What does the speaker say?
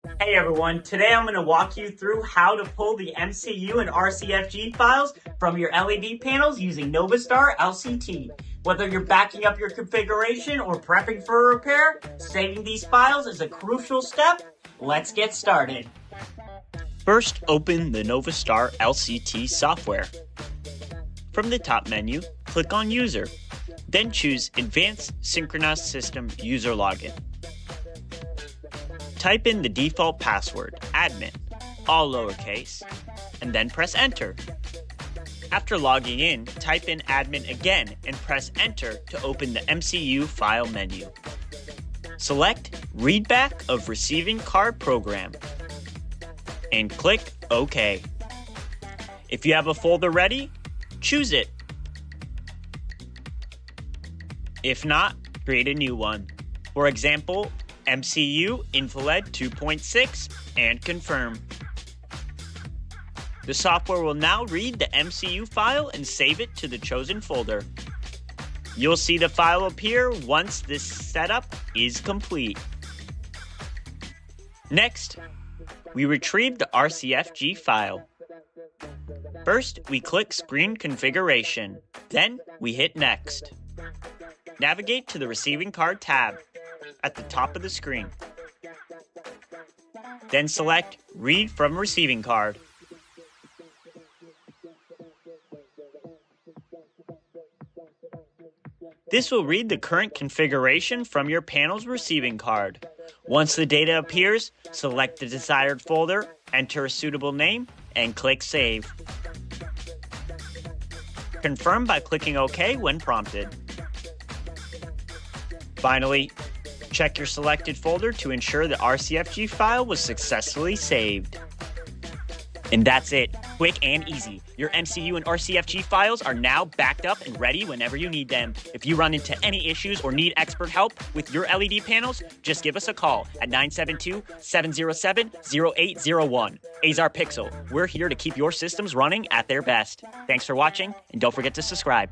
Hey everyone, today I'm going to walk you through how to pull the MCU and RCFG files from your LED panels using NovaStar LCT. Whether you're backing up your configuration or prepping for a repair, saving these files is a crucial step. Let's get started. First, open the NovaStar LCT software. From the top menu, click on User, then choose Advanced Synchronous System User Login. Type in the default password, admin, all lowercase, and then press enter. After logging in, type in admin again and press enter to open the MCU file menu. Select Readback of Receiving Card Program and click OK. If you have a folder ready, choose it. If not, create a new one. For example, MCU InfoLED 2.6 and confirm. The software will now read the MCU file and save it to the chosen folder. You'll see the file appear once this setup is complete. Next, we retrieve the RCFG file. First, we click Screen Configuration, then we hit Next. Navigate to the Receiving Card tab at the top of the screen. Then select Read from Receiving Card. This will read the current configuration from your panel's receiving card. Once the data appears, select the desired folder, enter a suitable name, and click Save. Confirm by clicking OK when prompted. Finally, check your selected folder to ensure the RCFG file was successfully saved. And that's it. Quick and easy. Your MCU and RCFG files are now backed up and ready whenever you need them. If you run into any issues or need expert help with your LED panels, just give us a call at 972-707-0801. Azar Pixel. We're here to keep your systems running at their best. Thanks for watching, and don't forget to subscribe.